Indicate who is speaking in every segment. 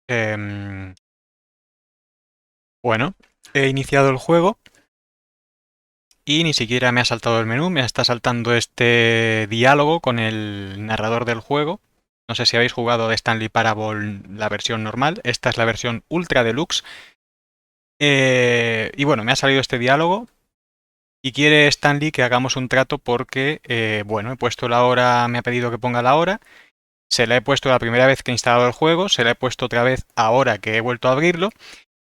Speaker 1: Em, bueno, he iniciado el juego y ni siquiera me ha saltado el menú, me está saltando este diálogo con el narrador del juego. No sé si habéis jugado de Stanley Parable la versión normal, esta es la versión Ultra Deluxe. Y bueno, me ha salido este diálogo y quiere Stanley que hagamos un trato porque, bueno, he puesto la hora, me ha pedido que ponga la hora. Se la he puesto la primera vez que he instalado el juego, se la he puesto otra vez ahora que he vuelto a abrirlo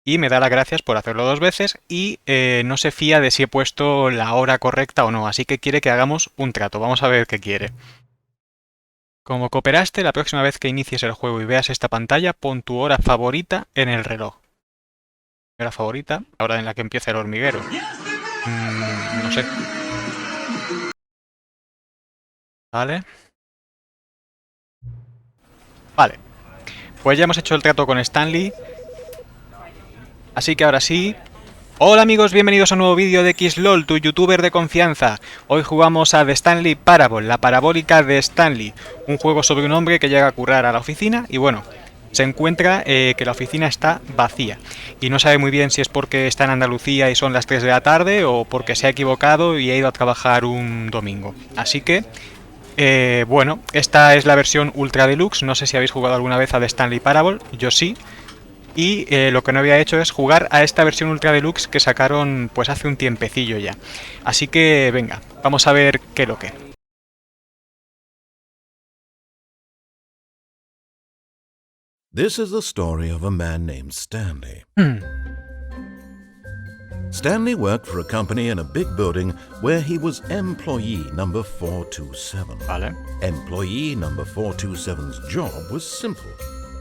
Speaker 1: y me da las gracias por hacerlo 2 veces y no se fía de si he puesto la hora correcta o no, así que quiere que hagamos un trato. Vamos a ver qué quiere. Como cooperaste, la próxima vez que inicies el juego y veas esta pantalla, pon tu hora favorita en el reloj. Hora favorita, la hora en la que empieza el hormiguero. No sé. Vale. Vale. Pues ya hemos hecho el trato con Stanley. Así que ahora sí. Hola amigos, bienvenidos a un nuevo vídeo de XLOL, tu youtuber de confianza. Hoy jugamos a The Stanley Parable, la parabólica de Stanley. Un juego sobre un hombre que llega a currar a la oficina y bueno, se encuentra que la oficina está vacía. Y no sabe muy bien si es porque está en Andalucía y son las 3 de la tarde o porque se ha equivocado y ha ido a trabajar un domingo. Así que, bueno, esta es la versión Ultra Deluxe. No sé si habéis jugado alguna vez a The Stanley Parable, yo sí. Y lo que no había hecho es jugar a esta versión Ultra Deluxe que sacaron pues hace un tiempecillo ya. Así que venga, vamos a ver qué lo que.
Speaker 2: This is the story of a man named Stanley. Stanley worked for a company in a big building where he was employee number 427.
Speaker 1: Vale.
Speaker 2: Employee number 427's job was simple.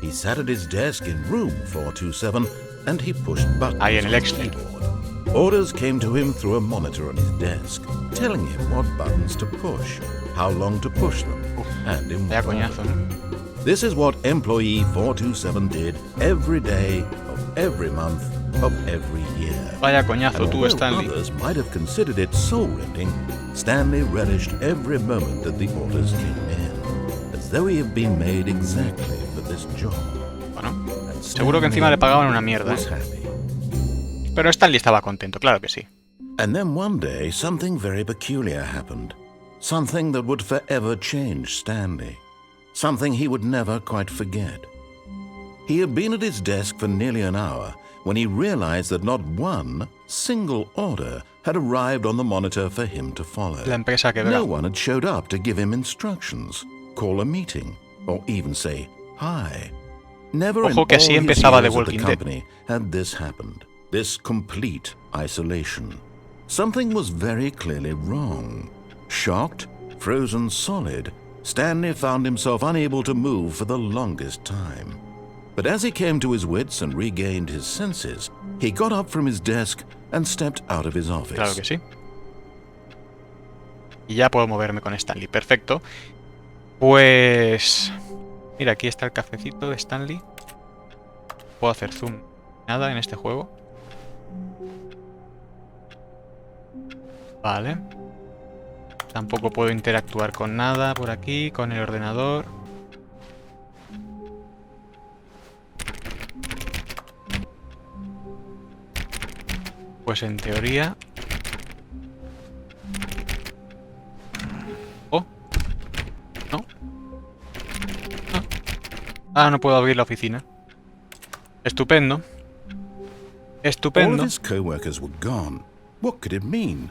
Speaker 2: He sat at his desk in room 427 and he pushed buttons
Speaker 1: Ahí en el
Speaker 2: on his
Speaker 1: Excel.
Speaker 2: keyboard. Orders came to him through a monitor on his desk, telling him what buttons to push, how long to push them, and in
Speaker 1: Vaya
Speaker 2: what
Speaker 1: coñazo,
Speaker 2: order.
Speaker 1: ¿no?
Speaker 2: This is what employee 427 did every day of every month of every year.
Speaker 1: Vaya coñazo
Speaker 2: And
Speaker 1: tú,
Speaker 2: although
Speaker 1: Stanley.
Speaker 2: others might have considered it soul-rending, Stanley relished every moment that the orders came in, as though he had been made exactly for this job.
Speaker 1: Bueno,
Speaker 2: And
Speaker 1: seguro que encima le pagaban una mierda,
Speaker 2: was
Speaker 1: ¿eh?
Speaker 2: happy.
Speaker 1: Pero Stanley estaba contento, claro que sí.
Speaker 2: And then one day, something very peculiar happened. Something that would forever change Stanley. Something he would never quite forget. He had been at his desk for nearly an hour when he realized that not one single order had arrived on the monitor for him to follow.
Speaker 1: La empresa que
Speaker 2: No
Speaker 1: verá.
Speaker 2: one had showed up to give him instructions, call a meeting, or even say hi. Never in
Speaker 1: Ojo que
Speaker 2: all
Speaker 1: así
Speaker 2: his
Speaker 1: empezaba The
Speaker 2: years at the
Speaker 1: Walking Dead.
Speaker 2: company had this happened. This complete isolation. Something was very clearly wrong. Shocked, frozen solid, Stanley found himself unable to move for the longest time. But as he came to his wits and regained his senses, he got up from his desk and stepped out of his office.
Speaker 1: Claro que sí. Y ya puedo moverme con Stanley, perfecto. Pues... Mira, aquí está el cafecito de Stanley. Puedo hacer zoom. Nada en este juego. Vale. Tampoco puedo interactuar con nada por aquí, con el ordenador. Pues en teoría... Oh. No. No. Ah, no puedo abrir la oficina. Estupendo.
Speaker 2: All of
Speaker 1: Estupendo.
Speaker 2: his co-workers were gone. What could it mean?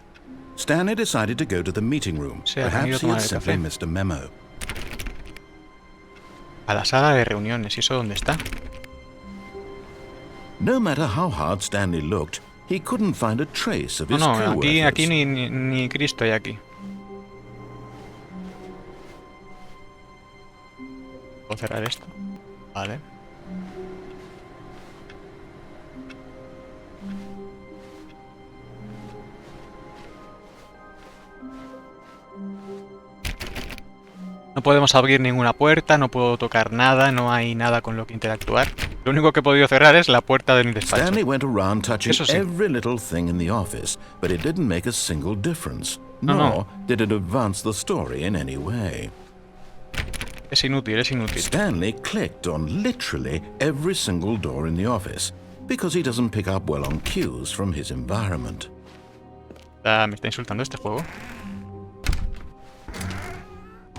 Speaker 2: Stanley decided to go to the meeting room.
Speaker 1: Se han ido a
Speaker 2: Perhaps he
Speaker 1: tomar
Speaker 2: had
Speaker 1: el
Speaker 2: simply
Speaker 1: café.
Speaker 2: missed a memo.
Speaker 1: A la sala de reuniones. ¿Y eso dónde está?
Speaker 2: No matter how hard Stanley looked, he couldn't find a trace of
Speaker 1: No,
Speaker 2: his
Speaker 1: no,
Speaker 2: co-workers.
Speaker 1: aquí ni Cristo hay aquí. ¿Puedo cerrar esto? Vale. No podemos abrir ninguna puerta, no puedo tocar nada, no hay nada con lo que interactuar. Lo único que he podido cerrar es la puerta de mi despacho.
Speaker 2: Stanley went around touching
Speaker 1: Eso sí.
Speaker 2: every little thing in the office, but it didn't make a single difference.
Speaker 1: No, no.
Speaker 2: Nor did it advance the story in any way.
Speaker 1: Es inútil, es inútil.
Speaker 2: Stanley clicked on literally every single door in the office because he doesn't pick up well on cues from his environment.
Speaker 1: Me está insultando este juego.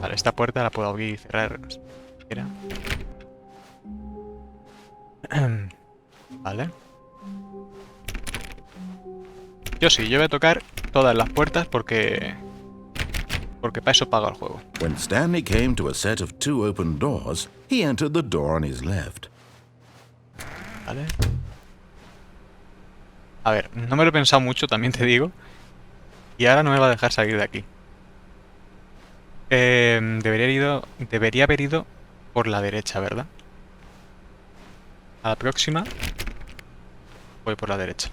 Speaker 1: Vale, esta puerta la puedo abrir y cerrar. Vale. Yo voy a tocar todas las puertas porque para eso paga el juego.
Speaker 2: When Stanley came to a set of 2 open doors, he entered the door on his left.
Speaker 1: Vale. A ver, no me lo he pensado mucho, también te digo. Y ahora no me va a dejar salir de aquí. Debería haber ido por la derecha, ¿verdad? A la próxima voy por la derecha.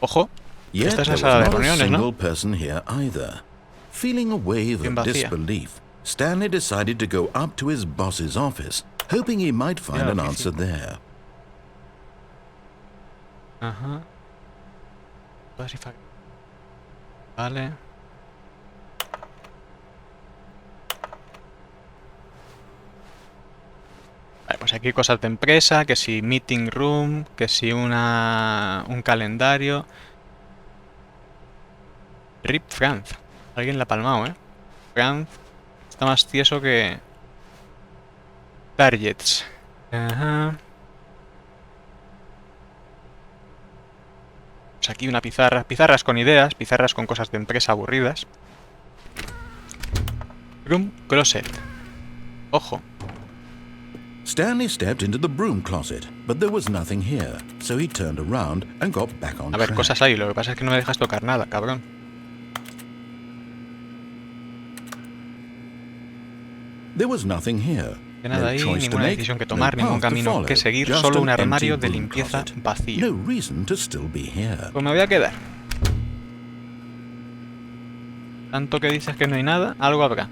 Speaker 1: Ojo, esta es la sala de reuniones, ¿no?
Speaker 2: Feeling a wave
Speaker 1: Bien
Speaker 2: of
Speaker 1: vacía.
Speaker 2: disbelief, Stanley decided to go up to his boss's office, hoping he might find an answer there.
Speaker 1: Ajá. Vale. Vale, pues aquí cosas de empresa, que si meeting room, que si un calendario. Rip Franz. Alguien la ha palmado, ¿eh? Franz está más tieso que... Targets. Ajá. Pues aquí una pizarra. Pizarras con ideas, pizarras con cosas de empresa aburridas. Room closet. Ojo.
Speaker 2: Stanley stepped into the broom closet, but there was nothing here, so he turned around and got back on
Speaker 1: A ver,
Speaker 2: track.
Speaker 1: cosas hay, lo que pasa es que no me dejas tocar nada, cabrón.
Speaker 2: There was nothing here.
Speaker 1: Que nada
Speaker 2: No
Speaker 1: ahí,
Speaker 2: choice to
Speaker 1: ninguna
Speaker 2: make,
Speaker 1: decisión que
Speaker 2: no
Speaker 1: tomar, ningún
Speaker 2: path to
Speaker 1: camino
Speaker 2: follow,
Speaker 1: que seguir,
Speaker 2: just
Speaker 1: solo
Speaker 2: an
Speaker 1: un armario
Speaker 2: empty
Speaker 1: de
Speaker 2: broom
Speaker 1: limpieza
Speaker 2: closet.
Speaker 1: vacío.
Speaker 2: No reason to still be here.
Speaker 1: Pues me voy a quedar. Tanto que dices que no hay nada, algo habrá.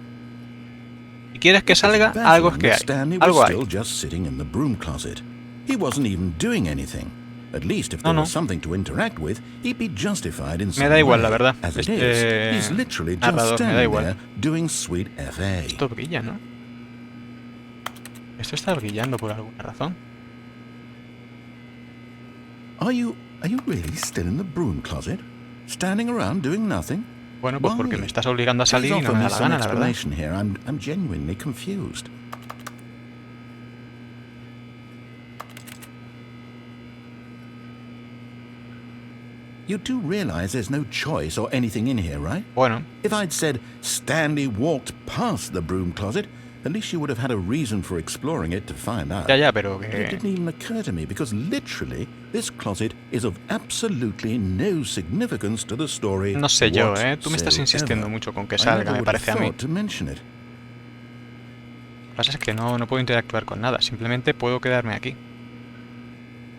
Speaker 1: Si quieres que salga, algo es que hay.
Speaker 2: Stanley was
Speaker 1: Algo hay.
Speaker 2: still just sitting in the broom closet. He wasn't even doing anything. At least if there was something to interact with, he'd be justified in some
Speaker 1: Me da igual, la
Speaker 2: way.
Speaker 1: verdad.
Speaker 2: As it is, he's literally just
Speaker 1: narrador, me da
Speaker 2: standing
Speaker 1: igual.
Speaker 2: there doing sweet FA.
Speaker 1: Esto brilla, ¿no? Esto está brillando por alguna razón.
Speaker 2: Are you really still in the broom closet? Standing around doing nothing?
Speaker 1: Bueno, pues porque me estás obligando a
Speaker 2: Please
Speaker 1: salir y no
Speaker 2: offer
Speaker 1: me
Speaker 2: me
Speaker 1: da la
Speaker 2: some
Speaker 1: gana, la verdad.
Speaker 2: explanation here. I'm genuinely confused. You do realize there's no choice or anything in here, right?
Speaker 1: Bueno,
Speaker 2: If I'd said Stanley walked past the broom closet, at least you would have had a reason for exploring it to find out.
Speaker 1: ya, pero
Speaker 2: But it
Speaker 1: que...
Speaker 2: didn't even occur to me because literally this closet is of absolutely no significance to the story.
Speaker 1: No sé yo, ¿eh? Tú me estás
Speaker 2: whatsoever.
Speaker 1: insistiendo mucho con que
Speaker 2: I
Speaker 1: salga,
Speaker 2: never
Speaker 1: me
Speaker 2: would have
Speaker 1: parece a mí.
Speaker 2: thought to mention it.
Speaker 1: Lo que pasa es que no puedo interactuar con nada, simplemente puedo quedarme aquí.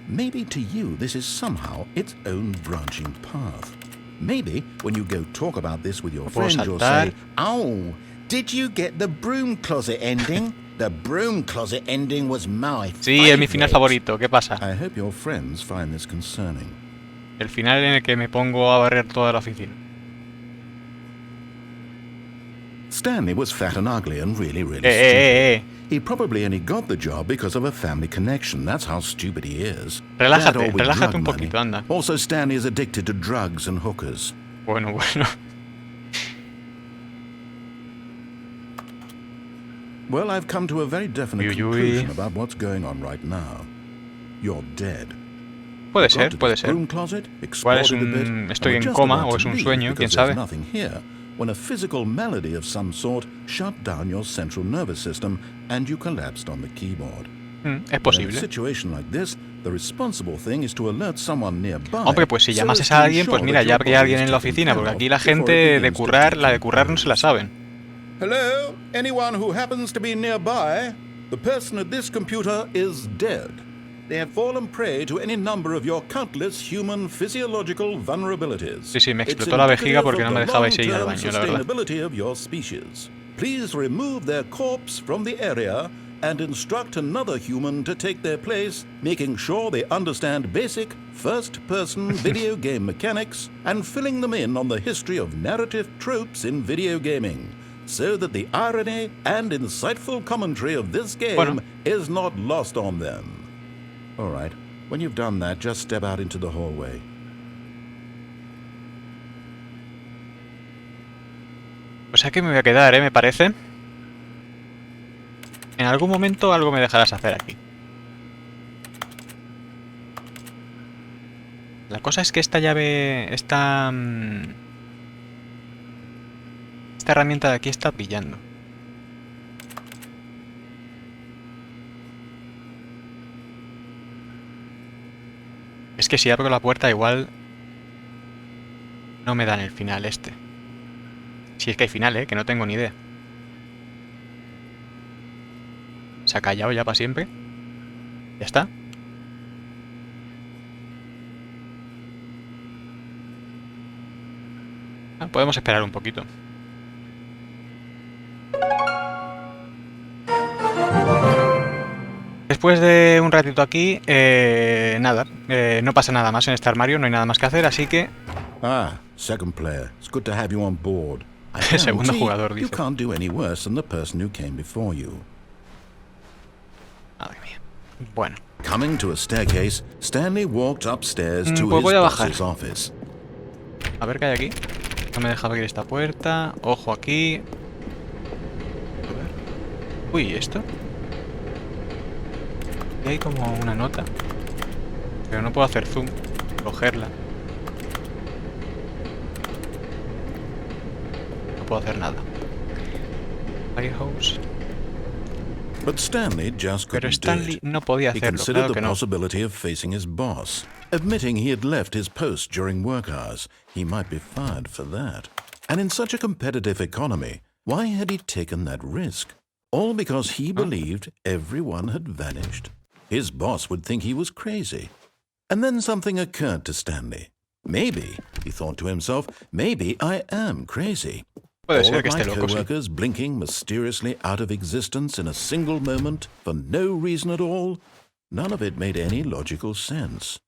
Speaker 2: Maybe to you this is somehow its own branching path. Maybe when you go talk about this with your
Speaker 1: puedo
Speaker 2: friends you'll
Speaker 1: saltar.
Speaker 2: say, "Oh, did you get the broom closet ending? The broom closet ending was my
Speaker 1: Sí, es mi final
Speaker 2: favorite."
Speaker 1: favorito, ¿qué pasa?
Speaker 2: I hope your friends find this concerning.
Speaker 1: El final en el que me pongo a barrer toda la oficina.
Speaker 2: Stanley was fat and ugly and really stupid.
Speaker 1: ¡Eh!
Speaker 2: He probably only got the job because of a family connection. That's how stupid he is. That or
Speaker 1: Relájate,
Speaker 2: with
Speaker 1: relájate
Speaker 2: drug
Speaker 1: un
Speaker 2: money.
Speaker 1: poquito, anda.
Speaker 2: Also, Stanley is addicted to drugs and hookers.
Speaker 1: Bueno.
Speaker 2: Well, I've come to a very definite
Speaker 1: Uy, uy.
Speaker 2: conclusion about what's going on right now. You're dead.
Speaker 1: Puede
Speaker 2: Got
Speaker 1: ser,
Speaker 2: to
Speaker 1: puede
Speaker 2: this
Speaker 1: ser.
Speaker 2: broom closet,
Speaker 1: Igual es
Speaker 2: explored a bit,
Speaker 1: un...
Speaker 2: and
Speaker 1: estoy
Speaker 2: were
Speaker 1: en
Speaker 2: just
Speaker 1: coma
Speaker 2: about
Speaker 1: o es
Speaker 2: to
Speaker 1: un
Speaker 2: leave
Speaker 1: sueño, quién
Speaker 2: because there's
Speaker 1: sabe.
Speaker 2: nothing here, when a physical malady of some sort shut down your central nervous system and you collapsed on the keyboard.
Speaker 1: Es
Speaker 2: In a
Speaker 1: posible.
Speaker 2: situation like this, the responsible thing is to alert someone nearby.
Speaker 1: Hombre, pues si
Speaker 2: so
Speaker 1: llamases
Speaker 2: as to
Speaker 1: a alguien, pues
Speaker 2: ensure
Speaker 1: mira,
Speaker 2: that
Speaker 1: ya
Speaker 2: your
Speaker 1: habría
Speaker 2: body
Speaker 1: alguien
Speaker 2: is
Speaker 1: en la
Speaker 2: taken
Speaker 1: oficina,
Speaker 2: care
Speaker 1: porque
Speaker 2: of
Speaker 1: aquí la
Speaker 2: before it
Speaker 1: gente de
Speaker 2: begins to
Speaker 1: currar, la de currar no se la saben.
Speaker 2: Hello? Anyone who happens to be nearby? The person at this computer is dead. They have fallen prey to any number of your countless human physiological vulnerabilities.
Speaker 1: Sí, sí, me
Speaker 2: It's
Speaker 1: explotó la vejiga
Speaker 2: indicative
Speaker 1: porque
Speaker 2: of
Speaker 1: no me
Speaker 2: the
Speaker 1: dejabais ir al
Speaker 2: long-term
Speaker 1: baño, la verdad.
Speaker 2: sustainability of your species. Please remove their corpse from the area and instruct another human to take their place, making sure they understand basic first-person video game mechanics and filling them in on the history of narrative tropes in video gaming, so that the irony and insightful commentary of this game is not lost on them. All right, when you've done that, just step out into the hallway.
Speaker 1: Pues aquí me voy a quedar, me parece. En algún momento algo me dejarás hacer aquí. La cosa es que esta llave... Esta herramienta de aquí está pillando. Es que si abro la puerta igual... No me dan el final este. Si es que hay final, que no tengo ni idea. ¿Se ha callado ya para siempre? ¿Ya está? Podemos esperar un poquito. Después de un ratito aquí, nada, no pasa nada más en este armario, no hay nada más que hacer, así que...
Speaker 2: Ah, second player. It's good to have you on board.
Speaker 1: Segundo jugador, dice.
Speaker 2: You can't do any worse than the person who came before you.
Speaker 1: Madre mía. Bueno.
Speaker 2: Coming to a staircase, Stanley walked upstairs to
Speaker 1: pues
Speaker 2: his
Speaker 1: voy a bajar.
Speaker 2: boss's office.
Speaker 1: A ver qué hay aquí. No me deja abrir esta puerta. Ojo aquí. A ver. Uy, ¿esto? Y hay como una nota. Pero no puedo hacer zoom. Cogerla. No puedo hacer nada. Firehouse.
Speaker 2: But Stanley just
Speaker 1: Pero
Speaker 2: couldn't do
Speaker 1: Stanley
Speaker 2: it.
Speaker 1: no podía
Speaker 2: He
Speaker 1: hacerlo,
Speaker 2: considered
Speaker 1: claro
Speaker 2: the
Speaker 1: que no.
Speaker 2: possibility of facing his boss. Admitting he had left his post during work hours, he might be fired for that. And in such a competitive economy, why had he taken that risk? All because he believed everyone had vanished. His boss would think he was crazy. And then something occurred to Stanley. Maybe, he thought to himself, maybe I am crazy.
Speaker 1: Puede
Speaker 2: All
Speaker 1: ser
Speaker 2: of
Speaker 1: que
Speaker 2: my
Speaker 1: esté loco, sí.
Speaker 2: co-workers blinking mysteriously out of existence in a single moment for no reason at all. None of it made any logical sense.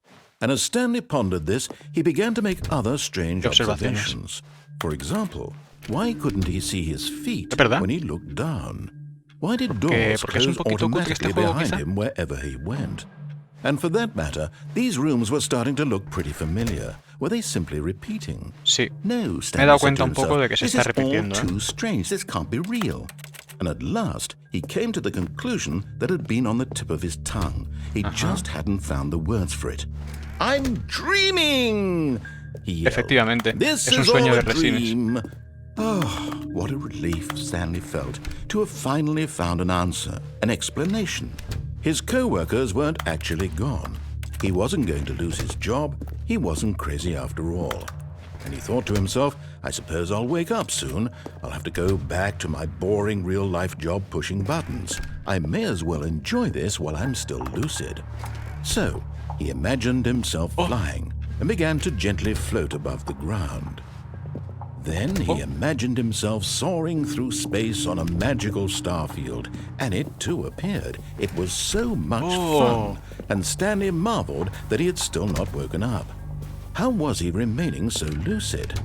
Speaker 2: And as Stanley pondered this, he began to make other strange observations. For example, why couldn't he see his feet when he looked down? Why did doors close automatically behind him wherever he went? And for that matter, these rooms were starting to look pretty familiar. Were they simply repeating?
Speaker 1: Sí.
Speaker 2: No,
Speaker 1: Me he
Speaker 2: Stanley
Speaker 1: dado
Speaker 2: said
Speaker 1: cuenta
Speaker 2: to
Speaker 1: un poco de que se
Speaker 2: himself,
Speaker 1: está repitiendo.
Speaker 2: this is all too strange. This can't be real. And at last, he came to the conclusion that had been on the tip of his tongue. He just hadn't found the words for it. I'm dreaming! He yelled.
Speaker 1: Efectivamente,
Speaker 2: This
Speaker 1: es un
Speaker 2: is
Speaker 1: sueño
Speaker 2: all
Speaker 1: de
Speaker 2: a
Speaker 1: resines.
Speaker 2: dream. Oh, what a relief Stanley felt to have finally found an answer, an explanation. His co-workers weren't actually gone. He wasn't going to lose his job. He wasn't crazy after all. And he thought to himself, I suppose I'll wake up soon. I'll have to go back to my boring real-life job pushing buttons. I may as well enjoy this while I'm still lucid. So, he imagined himself flying and began to gently float above the ground. Then he imagined himself soaring through space on a magical starfield, and it too appeared. It was so much fun, and Stanley marveled that he had still not woken up. How was he remaining so lucid?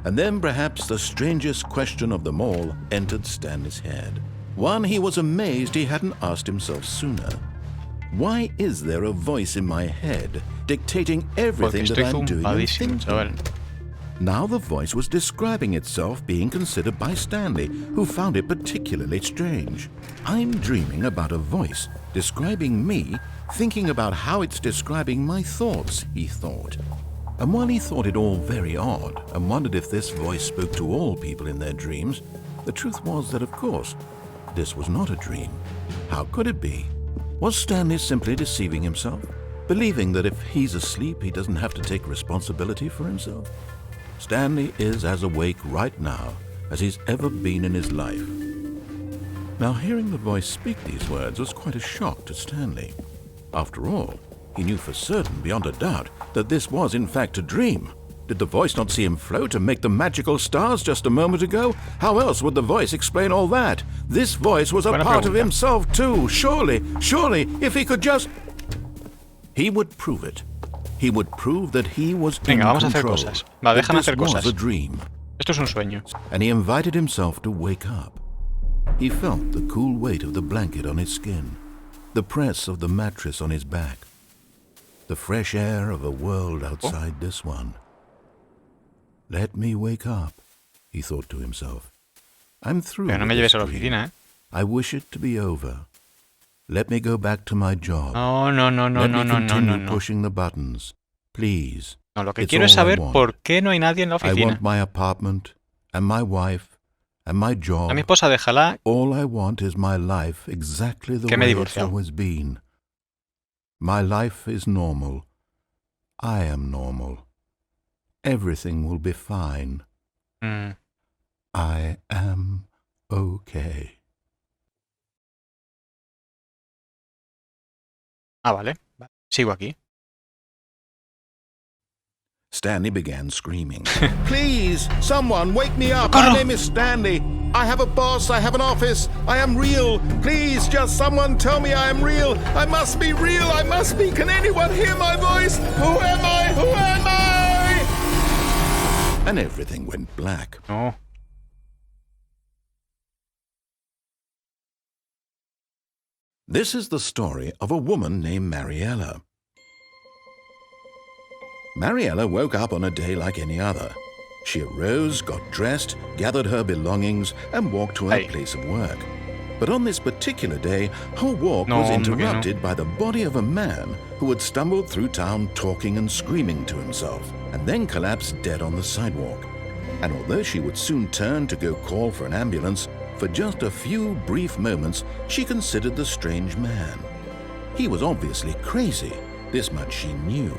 Speaker 2: And then perhaps the strangest question of them all entered Stanley's head. One he was amazed he hadn't asked himself sooner. Why is there a voice in my head dictating everything that I'm doing and thinking? Now the voice was describing itself being considered by Stanley, who found it particularly strange. I'm dreaming about a voice describing me, thinking about how it's describing my thoughts, he thought. And while he thought it all very odd and wondered if this voice spoke to all people in their dreams, the truth was that, of course, this was not a dream. How could it be? Was Stanley simply deceiving himself, believing that if he's asleep, he doesn't have to take responsibility for himself? Stanley is as awake right now as he's ever been in his life. Now, hearing the voice speak these words was quite a shock to Stanley. After all, he knew for certain, beyond a doubt, that this was in fact a dream. Did the voice not see him float and make the magical stars just a moment ago? How else would the voice explain all that? This voice was a part of himself too. Surely, if he could just... He would prove it. He would prove that he was in
Speaker 1: vamos a hacer
Speaker 2: control.
Speaker 1: cosas. Va, déjame hacer cosas.
Speaker 2: A dream.
Speaker 1: Esto es un sueño.
Speaker 2: And he invited himself to wake up. He felt the cool weight of the blanket on his skin, the press of the mattress on his back, the fresh air of a world outside this one. Let me wake up, he thought to himself. I'm through.
Speaker 1: Pero no me lleves a la oficina, ¿eh?
Speaker 2: I wish it to be over. Let me go back to my job.
Speaker 1: No.
Speaker 2: Let me continue pushing the buttons. Please.
Speaker 1: No, lo que quiero es saber por qué no hay nadie en la
Speaker 2: I
Speaker 1: oficina.
Speaker 2: want my apartment, and my wife, and my job.
Speaker 1: A mi esposa déjala.
Speaker 2: All I want is my life exactly the way it's always been. My life is normal. I am normal. Everything will be fine. I am okay.
Speaker 1: Ah, vale. Sigo aquí.
Speaker 2: Stanley began screaming. Please, someone wake me up. My name is Stanley. I have a boss. I have an office. I am real. Please, just someone tell me I am real. I must be real. I must be. Can anyone hear my voice? Who am I? Who am I? And everything went black.
Speaker 1: No.
Speaker 2: This is the story of a woman named Mariella. Mariella woke up on a day like any other. She arose, got dressed, gathered her belongings, and walked to her place of work. But on this particular day, her walk was interrupted by the body of a man who had stumbled through town talking and screaming to himself, and then collapsed dead on the sidewalk. And although she would soon turn to go call for an ambulance, for just a few brief moments she considered the strange man. He was obviously crazy. This much she knew.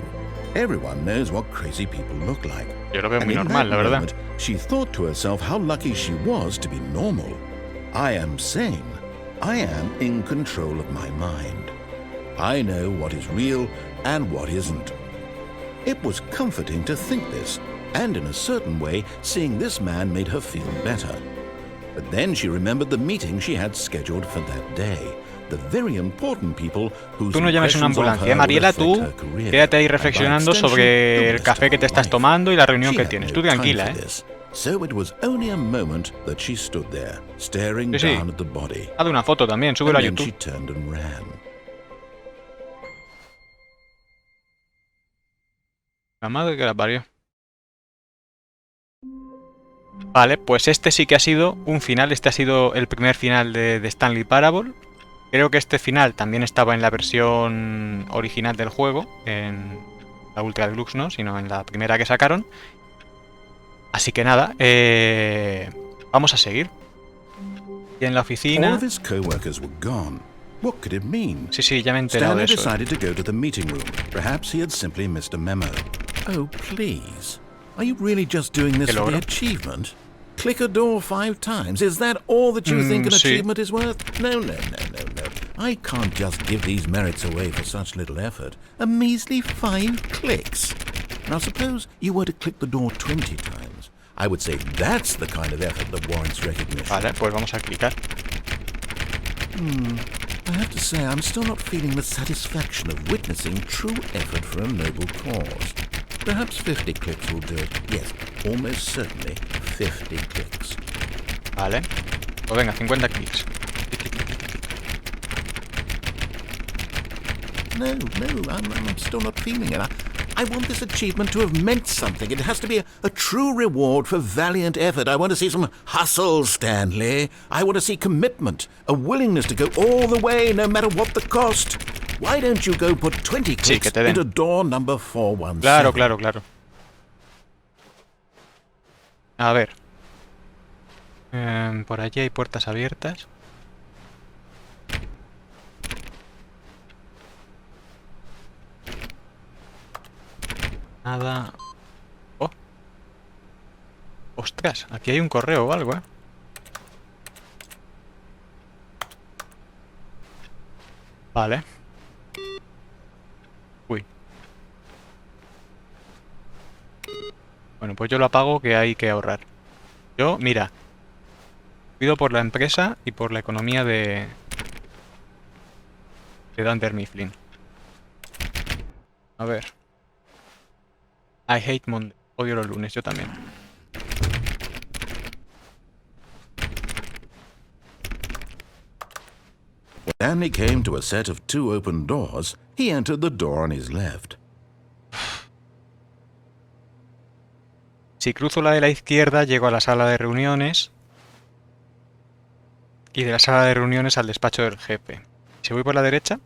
Speaker 2: Everyone knows what crazy people look like.
Speaker 1: Yo lo veo muy normal, la verdad.
Speaker 2: Moment, she thought to herself how lucky she was to be normal. I am sane. I am in control of my mind. I know what is real and what isn't. It was comforting to think this, and in a certain way, seeing this man made her feel better. But then she remembered the meeting she had scheduled for that day. The very important people whose
Speaker 1: tú no llames una ambulancia, Mariela, tú quédate ahí reflexionando sobre el café que te estás tomando y la reunión que tienes. Tú tranquila, ¿eh?
Speaker 2: So it was only a moment that she stood there, staring down at the body.
Speaker 1: Haz una foto también, súbelo a YouTube.
Speaker 2: She turned and ran.
Speaker 1: La madre que la parió. Vale, pues este sí que ha sido un final. Este ha sido el primer final de Stanley Parable. Creo que este final también estaba en la versión original del juego, en la Ultra Deluxe no, sino en la primera que sacaron. Así que nada, vamos a seguir. Y en la oficina... Sí, ya me he enterado de eso.
Speaker 2: Stanley decided to go to the meeting room. Perhaps he had simply missed a memo. Oh, please. Are you really just doing this for the achievement? Click a door 5 times. Is that all that you think an achievement is worth? No. I can't just give these merits away for such little effort. A measly 5 clicks. Now suppose you were to click the door 20 times. I would say that's the kind of effort that warrants recognition.
Speaker 1: Vale, pues vamos a clicar.
Speaker 2: I have to say I'm still not feeling the satisfaction of witnessing true effort for a noble cause. Perhaps 50 clicks will do it. Yes, almost certainly 50 clicks.
Speaker 1: Vale. Pues venga, 50 clics.
Speaker 2: No, I'm still not feeling it. I want this achievement to have meant something. It has to be a true reward for valiant effort. I want to see some hustle, Stanley. I want to see commitment, a willingness to go all the way, no matter what the cost. Why don't you go put 20 clicks into door number 417?
Speaker 1: Claro. A ver. Por allí hay puertas abiertas. Nada. Oh. Ostras, aquí hay un correo o algo, ¿eh? Vale. Uy. Bueno, pues yo lo apago, que hay que ahorrar. Yo, mira, pido por la empresa y por la economía de Dunder Mifflin. A ver. I hate Monday. Odio los lunes, yo también.
Speaker 2: When Stanley came to a set of 2 open doors, he entered the door on his left.
Speaker 1: Si cruzo la de la izquierda, llego a la sala de reuniones. Y de la sala de reuniones al despacho del jefe. Si voy por la derecha...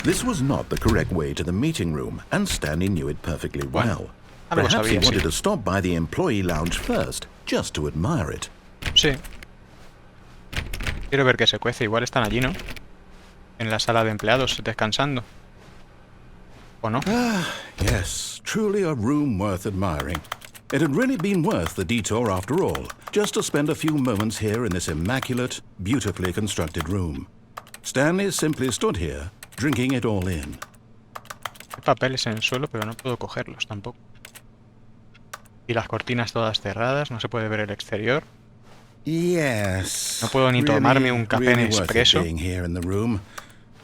Speaker 2: This was not the correct way to the meeting room, and Stanley knew it perfectly well.
Speaker 1: Algo
Speaker 2: Perhaps he
Speaker 1: sabía,
Speaker 2: wanted
Speaker 1: sí.
Speaker 2: to stop by the employee lounge first, just to admire it.
Speaker 1: Sí. Quiero ver qué se cuece. Igual están allí, ¿no? En la sala de empleados, descansando. ¿O no?
Speaker 2: Ah, yes, truly a room worth admiring. It had really been worth the detour after all, just to spend a few moments here in this immaculate, beautifully constructed room. Stanley simply stood here, drinking it all in.
Speaker 1: Hay papeles en el suelo, pero no puedo cogerlos tampoco. Y las cortinas todas cerradas, no se puede ver el exterior.
Speaker 2: Yes.
Speaker 1: No puedo ni tomarme un café Nespresso.
Speaker 2: Being here in the room.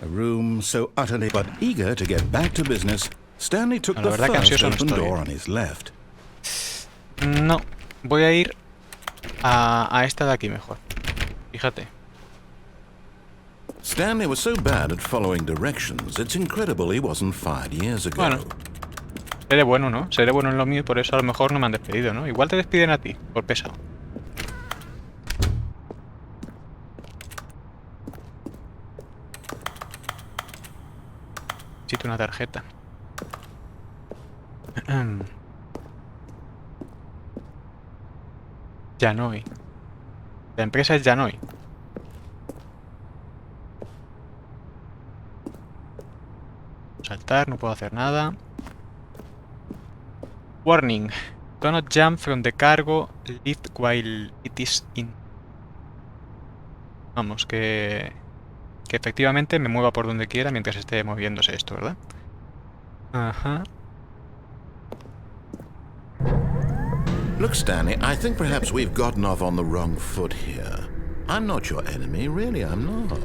Speaker 2: A room so utterly but eager to get back to business, Stanley took the first open door on his left.
Speaker 1: No, voy a ir a esta de aquí mejor. Fíjate.
Speaker 2: Stanley was so bad at following directions, it's incredible he wasn't fired years ago.
Speaker 1: Bueno, seré bueno, ¿no? Seré bueno en lo mío y por eso a lo mejor no me han despedido, ¿no? Igual te despiden a ti, por pesado. Necesito una tarjeta. Janoi. La empresa es Janoi. Saltar, no puedo hacer nada. Warning. Do not jump from the cargo lift while it is in. Vamos, que efectivamente me mueva por donde quiera mientras esté moviéndose esto, ¿verdad? Ajá.
Speaker 2: Look, Stanley, I think perhaps we've gotten off on the wrong foot here. I'm not your enemy, really, I'm not.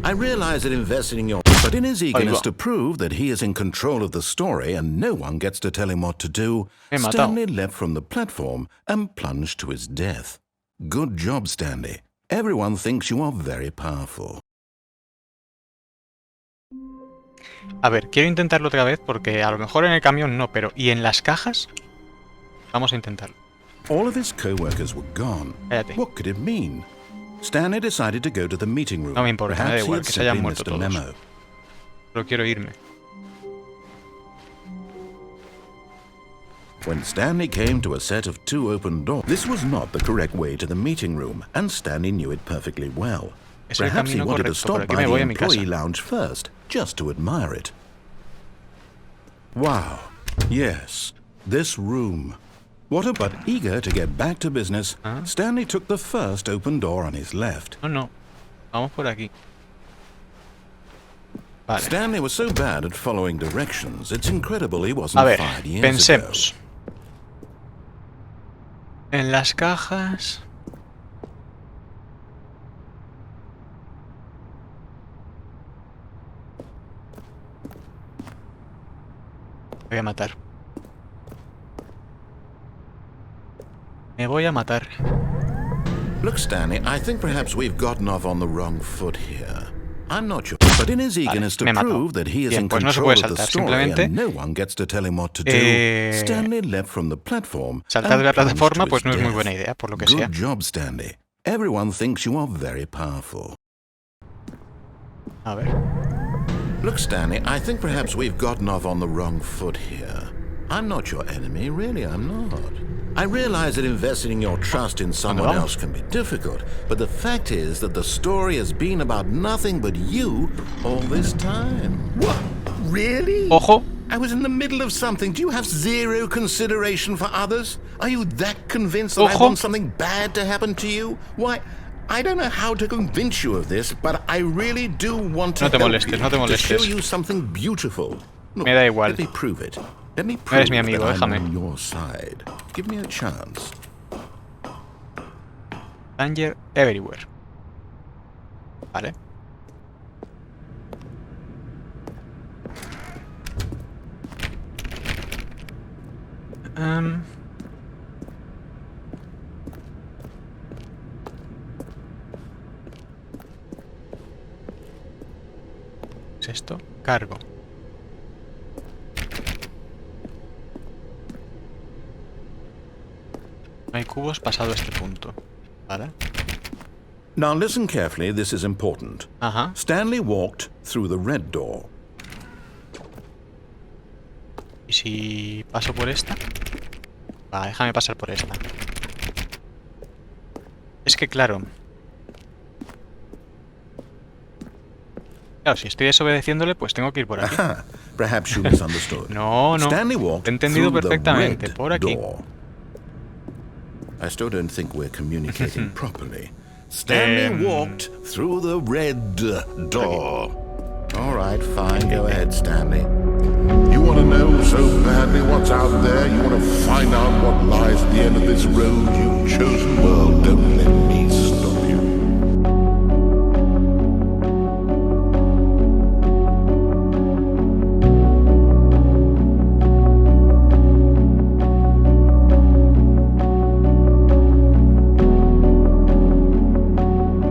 Speaker 2: I realize that investing in your... But in his eagerness to prove that he is in control of the story and no one gets to tell him what to do, Stanley leapt from the platform and plunged to his death. Good job, Stanley. Everyone thinks you are very powerful.
Speaker 1: A ver, quiero intentarlo otra vez porque a lo mejor en el camión no, pero ¿y en las cajas? Vamos a intentarlo.
Speaker 2: All of his co-workers were gone.
Speaker 1: Cállate.
Speaker 2: What could it mean? Stanley decided to go to the meeting room.
Speaker 1: No me importa, me da igual que se hayan muerto todos.
Speaker 2: Memo.
Speaker 1: Pero quiero irme.
Speaker 2: When Stanley came to a set of 2 open doors, this was not the correct way to the meeting room, and Stanley knew it perfectly well.
Speaker 1: Es el
Speaker 2: Perhaps he
Speaker 1: camino
Speaker 2: wanted to
Speaker 1: correcto,
Speaker 2: stop
Speaker 1: por aquí
Speaker 2: by
Speaker 1: me voy
Speaker 2: the
Speaker 1: a mi casa.
Speaker 2: employee lounge first, just to admire it. Wow. Yes, this room. But eager to get back to business, Stanley took the first open door on his left.
Speaker 1: No. Vamos por aquí. Vale.
Speaker 2: Stanley was so bad at following directions, it's incredible he wasn't
Speaker 1: A ver,
Speaker 2: 5 years
Speaker 1: pensemos.
Speaker 2: ago.
Speaker 1: En las cajas... Voy a matar. Me voy a matar.
Speaker 2: Look, Stanley, I think perhaps we've gotten off on the wrong foot here. I'm not sure, but in his eagerness to prove that he is in control of the story and no one gets to tell him what to do, Stanley leapt from the platform.
Speaker 1: Saltar de la plataforma pues no es muy buena idea, por lo que sea.
Speaker 2: Good job, Stanley. Everyone thinks you are very powerful.
Speaker 1: A ver.
Speaker 2: Look, Stanley, I think perhaps we've gotten off on the wrong foot here. I'm not your enemy, really, I'm not. I realize that investing your trust in someone else can be difficult, but the fact is that the story has been about nothing but you all this time. What? Really?
Speaker 1: Ojo.
Speaker 2: I was in the middle of something. Do you have zero consideration for others? Are you that convinced that I want something bad to happen to you? Why, I don't know how to convince you of this, but I really do want to help you, to show you something beautiful. Look,
Speaker 1: me da igual.
Speaker 2: Let me prove it. Let me
Speaker 1: Eres
Speaker 2: prove
Speaker 1: mi amigo,
Speaker 2: that I'm
Speaker 1: déjame.
Speaker 2: on your side. Give me a chance.
Speaker 1: Danger everywhere. Vale. ¿Qué es esto? Cargo. No hay cubos pasado este punto. Vale.
Speaker 2: Now listen carefully, this is important.
Speaker 1: Ajá.
Speaker 2: Stanley walked through the red door.
Speaker 1: ¿Y si paso por esta? Va, déjame pasar por esta. Es que claro. Claro, si estoy desobedeciéndole, pues tengo que ir por aquí.
Speaker 2: Aha, perhaps you misunderstood.
Speaker 1: No, no.
Speaker 2: Stanley walked
Speaker 1: He entendido
Speaker 2: through the
Speaker 1: perfectamente.
Speaker 2: red
Speaker 1: Por aquí.
Speaker 2: door. I still don't think we're communicating properly. Stanley walked through the red door. All right, fine. Go ahead, Stanley.
Speaker 3: You want to know so badly what's out there? You want to find out what lies at the end of this road you've chosen? Well,